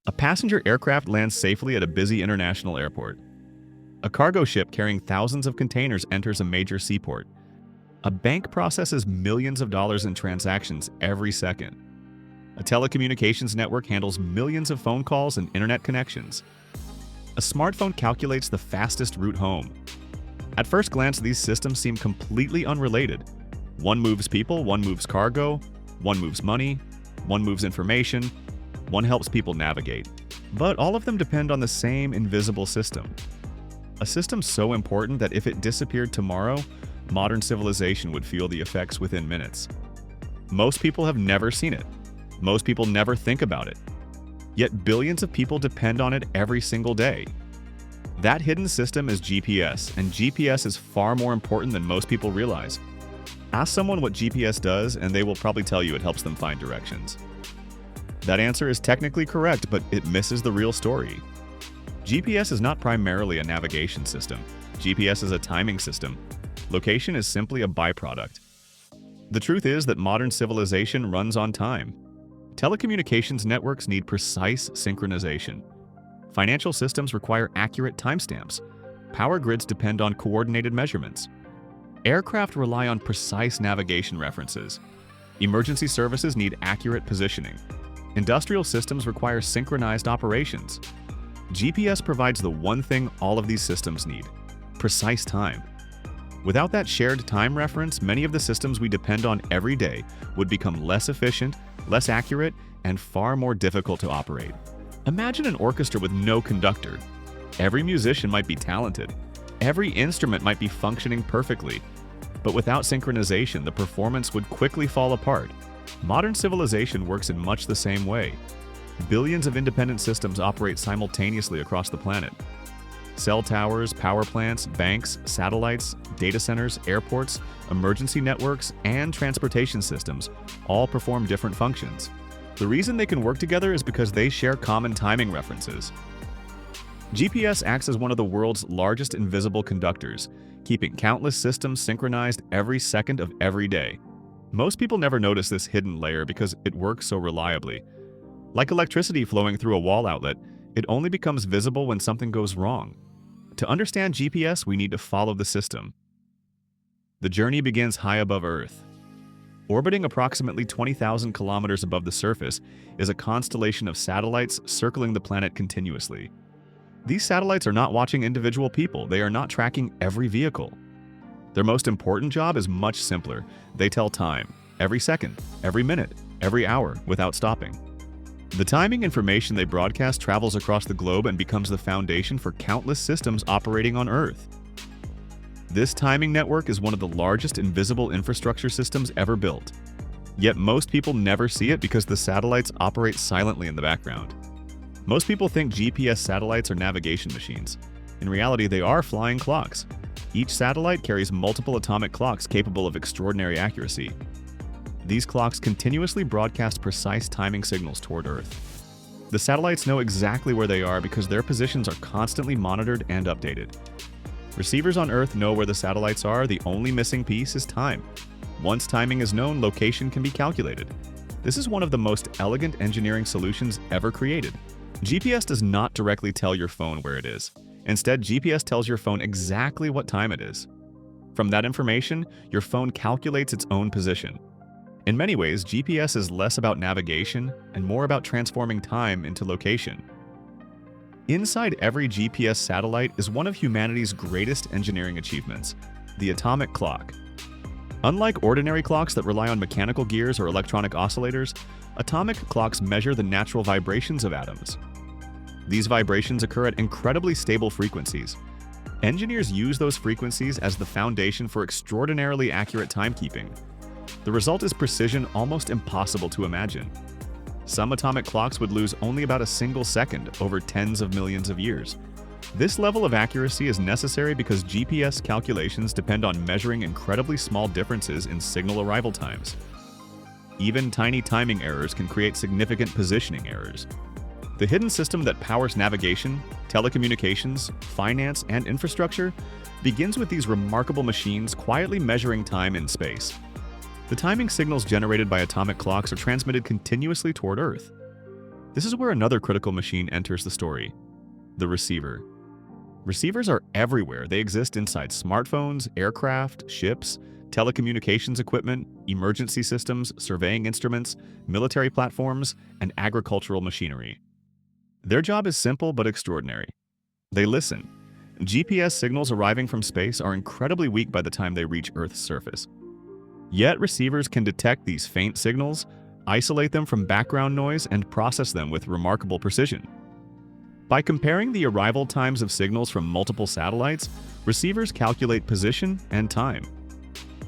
A passenger aircraft lands safely at a busy international airport. A cargo ship carrying thousands of containers enters a major seaport. A bank processes millions of dollars in transactions every second. A telecommunications network handles millions of phone calls and internet connections. A smartphone calculates the fastest route home. At first glance, these systems seem completely unrelated. One moves people, one moves cargo, one moves money, one moves information, one helps people navigate. But all of them depend on the same invisible system. A system so important that if it disappeared tomorrow, modern civilization would feel the effects within minutes. Most people have never seen it. Most people never think about it. Yet billions of people depend on it every single day. That hidden system is GPS, and GPS is far more important than most people realize. Ask someone what GPS does, and they will probably tell you it helps them find directions. That answer is technically correct, but it misses the real story. GPS is not primarily a navigation system. GPS is a timing system. Location is simply a byproduct. The truth is that modern civilization runs on time. Telecommunications networks need precise synchronization. Financial systems require accurate timestamps. Power grids depend on coordinated measurements. Aircraft rely on precise navigation references. Emergency services need accurate positioning. Industrial systems require synchronized operations. GPS provides the one thing all of these systems need: precise time. Without that shared time reference, many of the systems we depend on every day would become less efficient, less accurate, and far more difficult to operate. Imagine an orchestra with no conductor. Every musician might be talented. Every instrument might be functioning perfectly. But without synchronization, the performance would quickly fall apart. Modern civilization works in much the same way. Billions of independent systems operate simultaneously across the planet. Cell towers, power plants, banks, satellites, data centers, airports, emergency networks, and transportation systems all perform different functions. The reason they can work together is because they share common timing references. GPS acts as one of the world's largest invisible conductors, keeping countless systems synchronized every second of every day. Most people never notice this hidden layer because it works so reliably. Like electricity flowing through a wall outlet, it only becomes visible when something goes wrong. To understand GPS, we need to follow the system. The journey begins high above Earth. Orbiting approximately 20,000 kilometers above the surface is a constellation of satellites circling the planet continuously. These satellites are not watching individual people. They are not tracking every vehicle. Their most important job is much simpler. They tell time, every second, every minute, every hour, without stopping. The timing information they broadcast travels across the globe and becomes the foundation for countless systems operating on Earth. This timing network is one of the largest invisible infrastructure systems ever built. Yet most people never see it because the satellites operate silently in the background. Most people think GPS satellites are navigation machines. In reality, they are flying clocks. Each satellite carries multiple atomic clocks capable of extraordinary accuracy. These clocks continuously broadcast precise timing signals toward Earth. The satellites know exactly where they are because their positions are constantly monitored and updated. Receivers on Earth know where the satellites are. The only missing piece is time. Once timing is known, location can be calculated. This is one of the most elegant engineering solutions ever created. GPS does not directly tell your phone where it is. Instead, GPS tells your phone exactly what time it is. From that information, your phone calculates its own position. In many ways, GPS is less about navigation and more about transforming time into location. Inside every GPS satellite is one of humanity's greatest engineering achievements: the atomic clock. Unlike ordinary clocks that rely on mechanical gears or electronic oscillators, atomic clocks measure the natural vibrations of atoms. These vibrations occur at incredibly stable frequencies. Engineers use those frequencies as the foundation for extraordinarily accurate timekeeping. The result is precision almost impossible to imagine. Some atomic clocks would lose only about a single second over tens of millions of years. This level of accuracy is necessary because GPS calculations depend on measuring incredibly small differences in signal arrival times. Even tiny timing errors can create significant positioning errors. The hidden system that powers navigation, telecommunications, finance, and infrastructure begins with these remarkable machines quietly measuring time in space. The timing signals generated by atomic clocks are transmitted continuously toward Earth. This is where another critical machine enters the story: the receiver. Receivers are everywhere. They exist inside smartphones, aircraft, ships, telecommunications equipment, emergency systems, surveying instruments, military platforms, and agricultural machinery. Their job is simple but extraordinary. They listen. GPS signals arriving from space are incredibly weak by the time they reach Earth's surface. Yet receivers can detect these faint signals, isolate them from background noise, and process them with remarkable precision. By comparing the arrival times of signals from multiple satellites, receivers calculate position and time.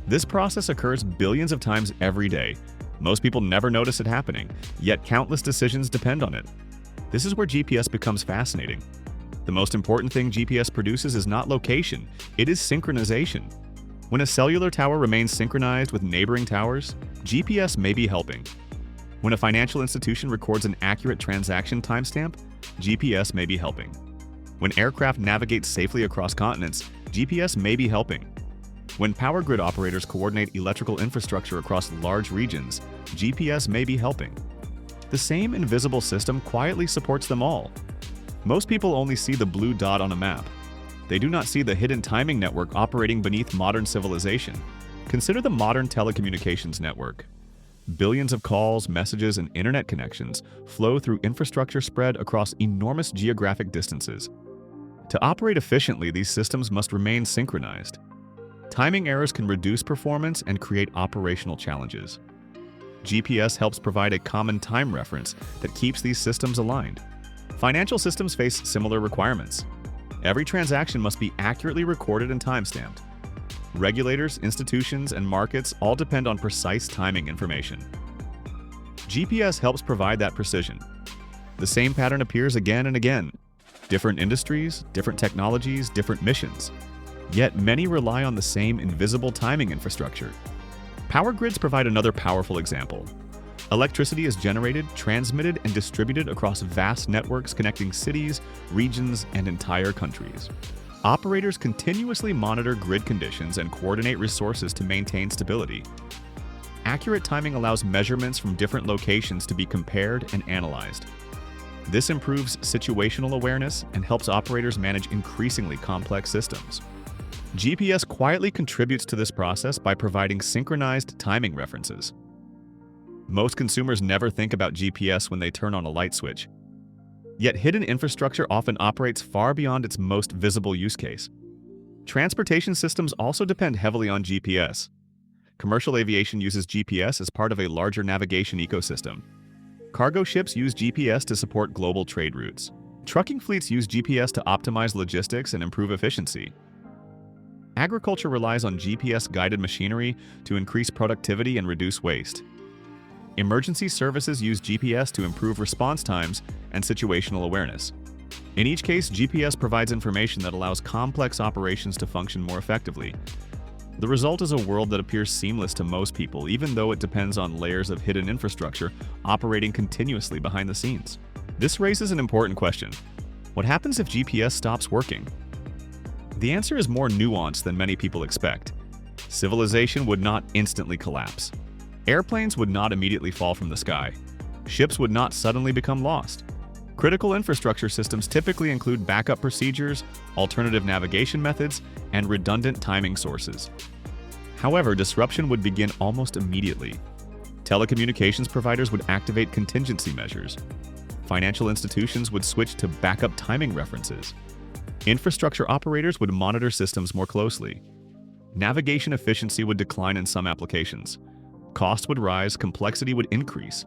This process occurs billions of times every day. Most people never notice it happening, yet countless decisions depend on it. This is where GPS becomes fascinating. The most important thing GPS produces is not location, it is synchronization. When a cellular tower remains synchronized with neighboring towers, GPS may be helping. When a financial institution records an accurate transaction timestamp, GPS may be helping. When aircraft navigate safely across continents, GPS may be helping. When power grid operators coordinate electrical infrastructure across large regions, GPS may be helping. The same invisible system quietly supports them all. Most people only see the blue dot on a map. They do not see the hidden timing network operating beneath modern civilization. Consider the modern telecommunications network. Billions of calls, messages, and internet connections flow through infrastructure spread across enormous geographic distances. To operate efficiently, these systems must remain synchronized. Timing errors can reduce performance and create operational challenges. GPS helps provide a common time reference that keeps these systems aligned. Financial systems face similar requirements. Every transaction must be accurately recorded and timestamped. Regulators, institutions, and markets all depend on precise timing information. GPS helps provide that precision. The same pattern appears again and again. Different industries, different technologies, different missions. Yet many rely on the same invisible timing infrastructure. Power grids provide another powerful example. Electricity is generated, transmitted, and distributed across vast networks connecting cities, regions, and entire countries. Operators continuously monitor grid conditions and coordinate resources to maintain stability. Accurate timing allows measurements from different locations to be compared and analyzed. This improves situational awareness and helps operators manage increasingly complex systems. GPS quietly contributes to this process by providing synchronized timing references. Most consumers never think about GPS when they turn on a light switch. Yet hidden infrastructure often operates far beyond its most visible use case. Transportation systems also depend heavily on GPS. Commercial aviation uses GPS as part of a larger navigation ecosystem. Cargo ships use GPS to support global trade routes. Trucking fleets use GPS to optimize logistics and improve efficiency. Agriculture relies on GPS-guided machinery to increase productivity and reduce waste. Emergency services use GPS to improve response times and situational awareness. In each case, GPS provides information that allows complex operations to function more effectively. The result is a world that appears seamless to most people, even though it depends on layers of hidden infrastructure operating continuously behind the scenes. This raises an important question. What happens if GPS stops working? The answer is more nuanced than many people expect. Civilization would not instantly collapse. Airplanes would not immediately fall from the sky. Ships would not suddenly become lost. Critical infrastructure systems typically include backup procedures, alternative navigation methods, and redundant timing sources. However, disruption would begin almost immediately. Telecommunications providers would activate contingency measures. Financial institutions would switch to backup timing references. Infrastructure operators would monitor systems more closely. Navigation efficiency would decline in some applications. Costs would rise, complexity would increase.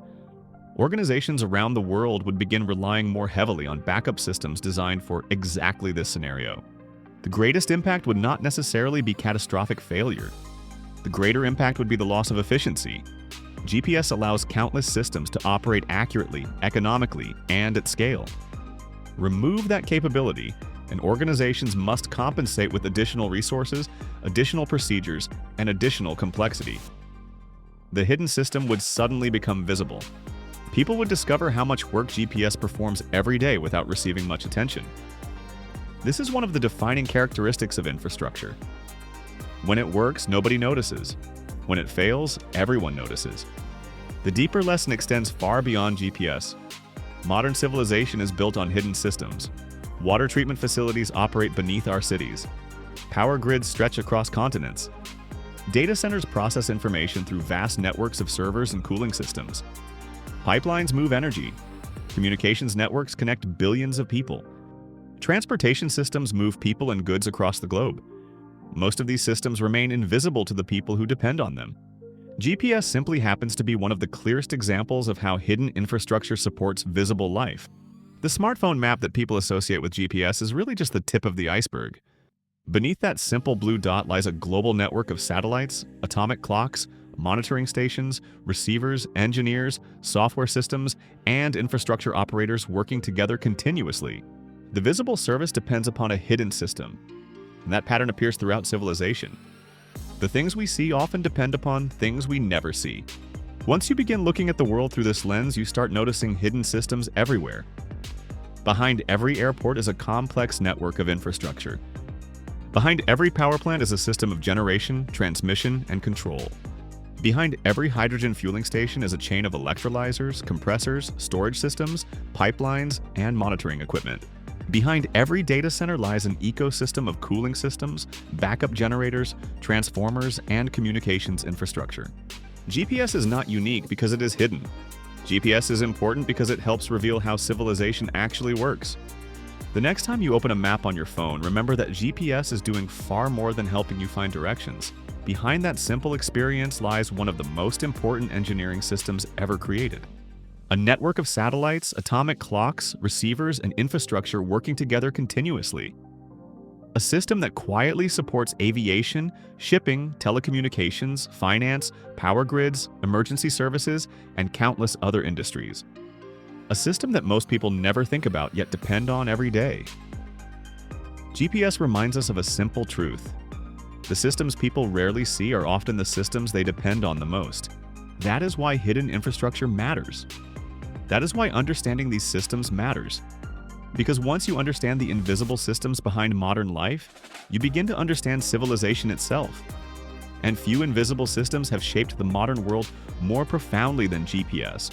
Organizations around the world would begin relying more heavily on backup systems designed for exactly this scenario. The greatest impact would not necessarily be catastrophic failure. The greater impact would be the loss of efficiency. GPS allows countless systems to operate accurately, economically, and at scale. Remove that capability, and organizations must compensate with additional resources, additional procedures, and additional complexity. The hidden system would suddenly become visible. People would discover how much work GPS performs every day without receiving much attention. This is one of the defining characteristics of infrastructure. When it works, nobody notices. When it fails, everyone notices. The deeper lesson extends far beyond GPS. Modern civilization is built on hidden systems. Water treatment facilities operate beneath our cities. Power grids stretch across continents. Data centers process information through vast networks of servers and cooling systems. Pipelines move energy. Communications networks connect billions of people. Transportation systems move people and goods across the globe. Most of these systems remain invisible to the people who depend on them. GPS simply happens to be one of the clearest examples of how hidden infrastructure supports visible life. The smartphone map that people associate with GPS is really just the tip of the iceberg. Beneath that simple blue dot lies a global network of satellites, atomic clocks, monitoring stations, receivers, engineers, software systems, and infrastructure operators working together continuously. The visible service depends upon a hidden system, and that pattern appears throughout civilization. The things we see often depend upon things we never see. Once you begin looking at the world through this lens, you start noticing hidden systems everywhere. Behind every airport is a complex network of infrastructure. Behind every power plant is a system of generation, transmission, and control. Behind every hydrogen fueling station is a chain of electrolyzers, compressors, storage systems, pipelines, and monitoring equipment. Behind every data center lies an ecosystem of cooling systems, backup generators, transformers, and communications infrastructure. GPS is not unique because it is hidden. GPS is important because it helps reveal how civilization actually works. The next time you open a map on your phone, remember that GPS is doing far more than helping you find directions. Behind that simple experience lies one of the most important engineering systems ever created. A network of satellites, atomic clocks, receivers, and infrastructure working together continuously. A system that quietly supports aviation, shipping, telecommunications, finance, power grids, emergency services, and countless other industries. A system that most people never think about yet depend on every day. GPS reminds us of a simple truth. The systems people rarely see are often the systems they depend on the most. That is why hidden infrastructure matters. That is why understanding these systems matters. Because once you understand the invisible systems behind modern life, you begin to understand civilization itself. And few invisible systems have shaped the modern world more profoundly than GPS.